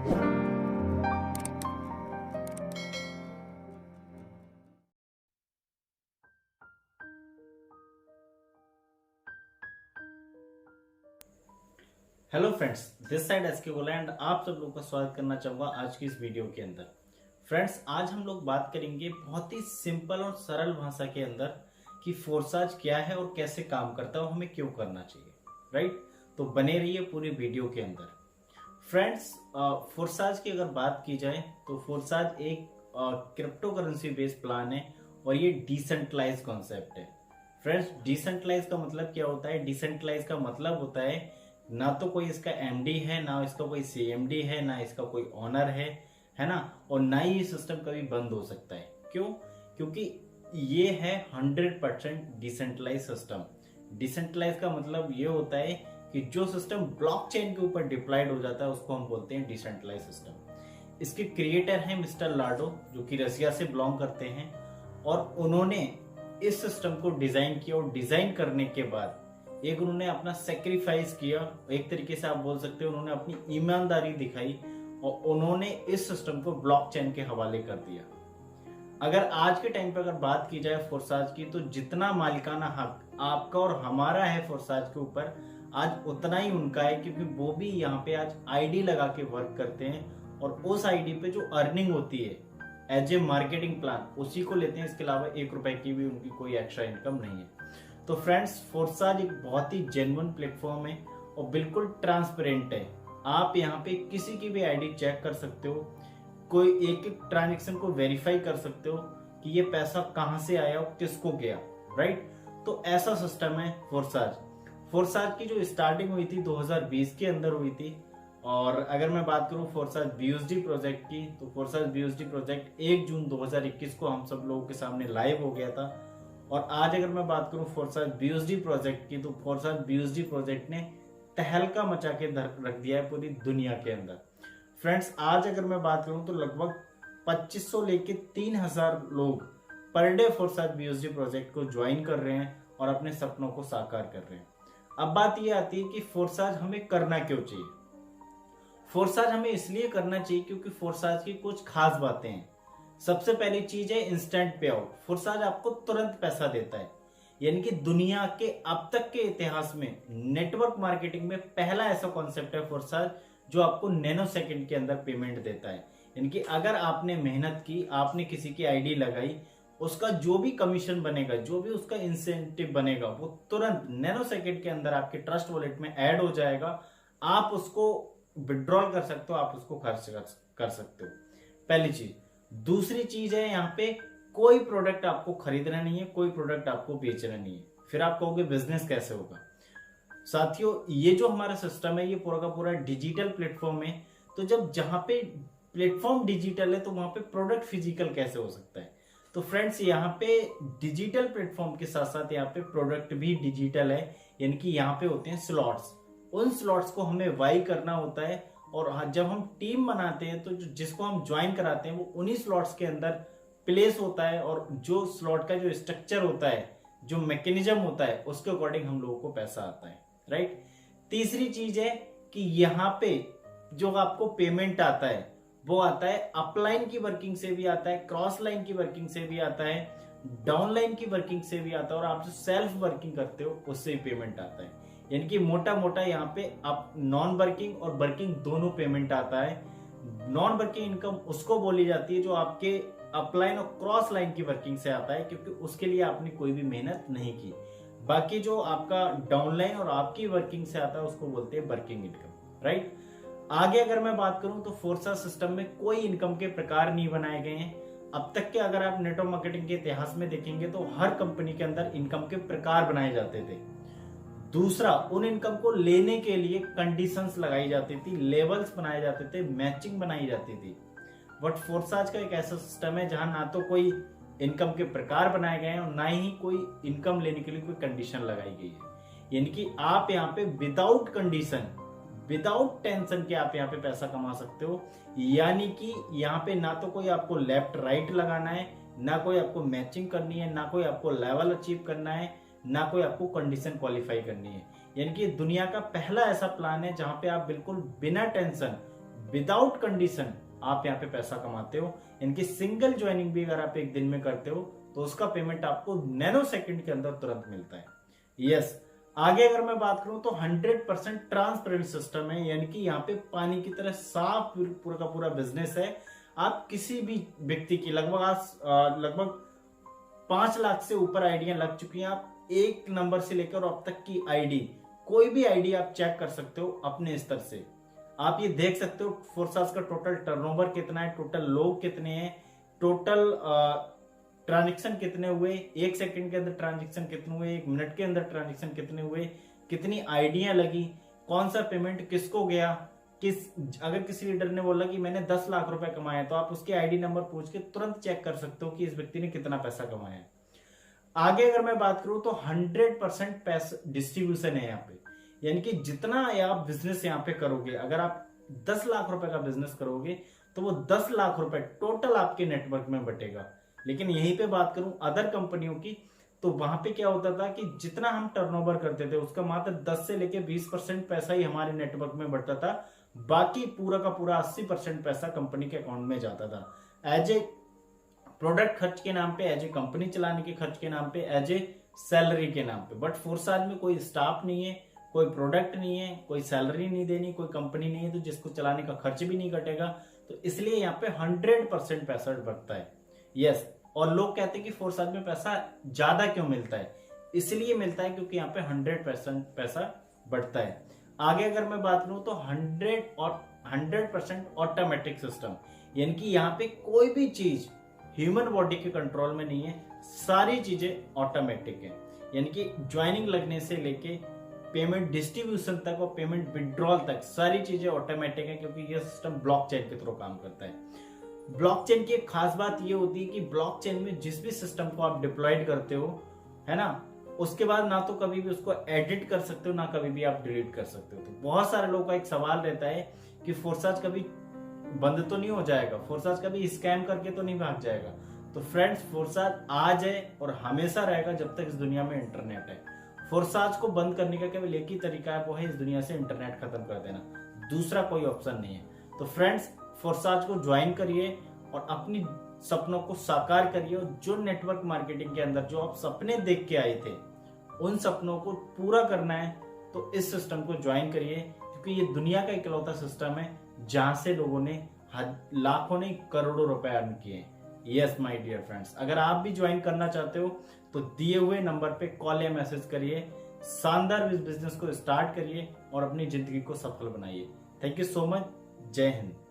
Hello friends, this side SK Gola and आप सब लोगों का स्वागत करना चाहूंगा आज की इस वीडियो के अंदर। फ्रेंड्स, आज हम लोग बात करेंगे बहुत ही सिंपल और सरल भाषा के अंदर कि फोरसाज क्या है और कैसे काम करता है और हमें क्यों करना चाहिए। राइट, तो बने रहिए पूरी वीडियो के अंदर। फ्रेंड्स, फोरसाज की अगर बात की जाए तो फोरसाज एक क्रिप्टो करेंसी बेस्ड प्लान है और ये डिसेंट्रलाइज कॉन्सेप्ट है। फ्रेंड्स, डिसेंट्रलाइज का मतलब क्या होता है? डिसेंट्रलाइज का मतलब होता है ना तो कोई इसका एमडी है, ना इसका कोई सीएमडी है, ना इसका कोई ऑनर है ना, और ना ही ये सिस्टम कभी बंद हो सकता है। क्यों? क्योंकि ये है 100% डिसेंट्रलाइज सिस्टम। डिसेंट्रलाइज का मतलब ये होता है कि जो सिस्टम ब्लॉकचेन के ऊपर डिप्लॉयड हो जाता है उसको हम बोलते हैं डिसेंट्रलाइज सिस्टम। इसके क्रिएटर हैं मिस्टर लाडो, जो कि रसिया से बिलोंग करते हैं, और उन्होंने इस सिस्टम को डिजाइन किया और डिजाइन करने के बाद एक उन्होंने अपना सेक्रीफाइस किया, एक तरीके से आप बोल सकते हो उन्होंने अपनी ईमानदारी दिखाई और उन्होंने इस सिस्टम को ब्लॉकचेन के हवाले कर दिया। अगर आज के टाइम पे अगर बात की जाए फोरसाज की, तो जितना मालिकाना हक आपका और हमारा है फोरसाज के ऊपर, आज उतना ही उनका है, क्योंकि वो भी यहाँ पे आज आईडी लगा के वर्क करते हैं और उस आईडी पे जो अर्निंग होती है एज ए मार्केटिंग प्लान उसी को लेते हैं। इसके अलावा 1 रुपए की भी उनकी कोई एक्स्ट्रा इनकम नहीं है। तो फ्रेंड्स, फोरसाज एक बहुत ही जेन्युइन प्लेटफॉर्म है और बिल्कुल ट्रांसपेरेंट है। आप यहाँ पे किसी की भी आईडी चेक कर सकते हो, कोई एक एक ट्रांजेक्शन को वेरीफाई कर सकते हो कि ये पैसा कहां से आया और किसको गया। राइट, तो ऐसा सिस्टम है फोरसाज। फोरसाज की जो स्टार्टिंग हुई थी 2020 के अंदर हुई थी। और अगर मैं बात करूं फोरसाज बीयूएसडी प्रोजेक्ट की, तो फोरसाज बीयूएसडी प्रोजेक्ट 1 जून 2021 को हम सब लोगों के सामने लाइव हो गया था। और आज अगर मैं बात करूं फोरसाज बीयूएसडी प्रोजेक्ट की, तो फोरसाज बीयूएसडी प्रोजेक्ट ने तहलका मचा के रख दिया है पूरी दुनिया के अंदर। फ्रेंड्स, आज अगर मैं बात करूं तो लगभग 2500 लेके 3000 लोग पर डे फोरसाज बीयूएसडी प्रोजेक्ट को ज्वाइन कर रहे हैं और अपने सपनों को साकार कर रहे हैं। अब बात यह आती है कि फोरसाज हमें करना क्यों चाहिए। फोरसाज हमें इसलिए करना चाहिए क्योंकि फोरसाज की कुछ खास बातें हैं। सबसे पहली चीज है इंस्टेंट पे आउट। फोरसाज आपको तुरंत पैसा देता है, यानी कि दुनिया के अब तक के इतिहास में नेटवर्क मार्केटिंग में पहला ऐसा कॉन्सेप्ट है फोरसाज जो आपको नैनो सेकंड के अंदर पेमेंट देता है। यानी कि अगर आपने मेहनत की, आपने किसी की आईडी लगाई, उसका जो भी कमीशन बनेगा, जो भी उसका इंसेंटिव बनेगा, वो तुरंत नैनो सेकंड के अंदर आपके ट्रस्ट वॉलेट में ऐड हो जाएगा। आप उसको विड्रॉल कर सकते हो, आप उसको खर्च कर सकते हो। पहली चीज। दूसरी चीज है, यहाँ पे कोई प्रोडक्ट आपको खरीदना नहीं है, कोई प्रोडक्ट आपको बेचना नहीं है। फिर आप कहोगे बिजनेस कैसे होगा? साथियों, ये जो हमारा सिस्टम है ये पूरा का पूरा डिजिटल प्लेटफॉर्म है। तो जब जहां पे प्लेटफॉर्म डिजिटल है तो वहां पे प्रोडक्ट फिजिकल कैसे हो सकता है? तो फ्रेंड्स, यहाँ पे डिजिटल प्लेटफॉर्म के साथ साथ यहाँ पे प्रोडक्ट भी डिजिटल है, यानी कि यहाँ पे होते हैं स्लॉट्स। उन स्लॉट्स को हमें वाई करना होता है और जब हम टीम बनाते हैं तो जिसको हम ज्वाइन कराते हैं वो उन्हीं स्लॉट्स के अंदर प्लेस होता है और जो स्लॉट का जो स्ट्रक्चर होता है, जो मैकेनिज्म होता है, उसके अकॉर्डिंग हम लोगों को पैसा आता है। राइट। तीसरी चीज है कि यहाँ पे जो आपको पेमेंट आता है वो आता है अपलाइन की वर्किंग से भी आता है, क्रॉस लाइन की वर्किंग से भी आता है, डाउन लाइन की वर्किंग से भी आता है, और आप जो सेल्फ वर्किंग करते हो उससे भी पेमेंट आता है। यानी कि मोटा मोटा यहाँ पे आप नॉन वर्किंग और वर्किंग दोनों पेमेंट आता है। नॉन वर्किंग इनकम उसको बोली जाती है जो आपके अपलाइन और क्रॉस लाइन की वर्किंग से आता है, क्योंकि उसके लिए आपने कोई भी मेहनत नहीं की। बाकी जो आपका डाउन लाइन और आपकी वर्किंग से आता है उसको बोलते हैं वर्किंग इनकम। राइट। आगे अगर मैं बात करूं तो फोरसाज सिस्टम में कोई इनकम के प्रकार नहीं बनाए गए हैं। अब तक के अगर आप नेटवर्क मार्केटिंग के इतिहास में देखेंगे तो हर कंपनी के अंदर इनकम के प्रकार बनाए जाते थे। दूसरा, उन इनकम को लेने के लिए कंडीशंस लगाई जाती थी, लेवल्स बनाए जाते थे, मैचिंग बनाई जाती थी। बट फोरसाज का एक ऐसा सिस्टम है जहां ना तो कोई इनकम के प्रकार बनाए गए हैं और ना ही कोई इनकम लेने के लिए कोई कंडीशन लगाई गई है। यानी कि आप यहाँ पे विदाउट कंडीशन, विदाउट टेंशन के आप यहाँ पे पैसा कमा सकते हो। यानी कि यहाँ पे ना तो कोई आपको लेफ्ट राइट लगाना है, ना कोई आपको मैचिंग करनी है, ना कोई आपको लेवल अचीव करना है, ना कोई आपको कंडीशन क्वालिफाई करनी है। यानी कि दुनिया का पहला ऐसा प्लान है जहां पे आप बिल्कुल बिना टेंशन, विदाउट कंडीशन आप यहाँ पे पैसा कमाते हो। इनकी सिंगल ज्वाइनिंग भी अगर आप एक दिन में करते हो तो उसका पेमेंट आपको नैनो सेकंड के अंदर तुरंत मिलता है। यस, आगे अगर मैं बात करूं तो 100% ट्रांसपेरेंट सिस्टम है, यानी कि यहाँ पे पानी की तरह साफ पूरा का पूरा बिजनेस है। आप किसी भी व्यक्ति की लगभग 5 लाख से ऊपर आईडियां लग चुकी हैं। आप एक नंबर से लेकर अब तक की आईडी, कोई भी आईडी आप चेक कर सकते हो अपने स्तर से। आप ये देख सकते हो फोर्सास का टोटल टर्नओवर कितना है, टोटल लोग कितने हैं, टोटल ट्रांजेक्शन कितने हुए, 1 सेकंड के अंदर ट्रांजेक्शन कितने हुए, 1 मिनट के अंदर ट्रांजेक्शन कितने हुए, कितनी आईडियां लगी, कौन सा पेमेंट किसको गया, अगर किसी लीडर ने बोला कि मैंने 10 लाख रुपए कमाए तो आप उसके आईडी नंबर पूछ के तुरंत चेक कर सकते हो कि इस व्यक्ति ने कितना पैसा कमाया है। आगे अगर मैं बात करूं तो 100% पैसा डिस्ट्रीब्यूशन है यहाँ पे, यानी कि जितना आप बिजनेस यहाँ पे करोगे, अगर आप 10 लाख रुपए का बिजनेस करोगे तो वो 10 लाख रुपए टोटल आपके नेटवर्क में बटेगा। लेकिन यहीं पे बात करूं अदर कंपनियों की, तो वहां पे क्या होता था कि जितना हम टर्नओवर करते थे उसका मात्र 10 से लेके 20% पैसा ही हमारे नेटवर्क में बढ़ता था, बाकी पूरा का पूरा 80% पैसा कंपनी के अकाउंट में जाता था एज ए प्रोडक्ट खर्च के नाम पे, एज ए कंपनी चलाने के खर्च के नाम पे, एज ए सैलरी के नाम पे। बट फोर्साज में कोई स्टाफ नहीं है, कोई प्रोडक्ट नहीं है, कोई सैलरी नहीं देनी, कोई कंपनी नहीं है तो जिसको चलाने का खर्च भी नहीं घटेगा, तो इसलिए यहाँ पे 100% पैसा बढ़ता है। यस, और लोग कहते हैं कि फोर्साज में पैसा ज्यादा क्यों मिलता है, इसलिए मिलता है क्योंकि यहाँ पे 100% पैसा बढ़ता है। आगे अगर मैं बात करूं तो 100% ऑटोमेटिक सिस्टम, यानी कि यहाँ पे कोई भी चीज ह्यूमन बॉडी के कंट्रोल में नहीं है, सारी चीजें ऑटोमेटिक है। यानी कि ज्वाइनिंग लगने से लेके पेमेंट डिस्ट्रीब्यूशन तक और पेमेंट विड्रॉल तक सारी चीजें ऑटोमेटिक है, क्योंकि यह सिस्टम ब्लॉकचेन के थ्रू काम करता है। ब्लॉकचेन की एक खास बात यह होती है कि ब्लॉकचेन में जिस भी सिस्टम को आप डिप्लॉयड करते हो, है ना, उसके बाद ना तो कभी भी उसको एडिट कर सकते हो, ना कभी भी आप डिलीट कर सकते हो। तो बहुत सारे लोगों का एक सवाल रहता है कि फोर्साज कभी बंद तो नहीं हो जाएगा, फोर्साज कभी स्कैम करके तो नहीं भाग जाएगा। तो फ्रेंड्स, फोर्साज आज है और हमेशा रहेगा जब तक इस दुनिया में इंटरनेट है। फोर्साज को बंद करने का केवल एक ही तरीका है, वो है इस दुनिया से इंटरनेट खत्म कर देना, दूसरा कोई ऑप्शन नहीं है। तो फ्रेंड्स, फोर्साज को ज्वाइन करिए और अपनी सपनों को साकार करिए, और जो नेटवर्क मार्केटिंग के अंदर जो आप सपने देख के आए थे उन सपनों को पूरा करना है तो इस सिस्टम को ज्वाइन करिए, क्योंकि ये दुनिया का इकलौता सिस्टम है जहां से लोगों ने लाखों नहीं करोड़ों रुपए अर्न किए। यस माय डियर फ्रेंड्स, अगर आप भी ज्वाइन करना चाहते हो तो दिए हुए नंबर पे कॉल या मैसेज करिए, शानदार बिजनेस को स्टार्ट करिए और अपनी जिंदगी को सफल बनाइए। Thank you so much. जय हिंद।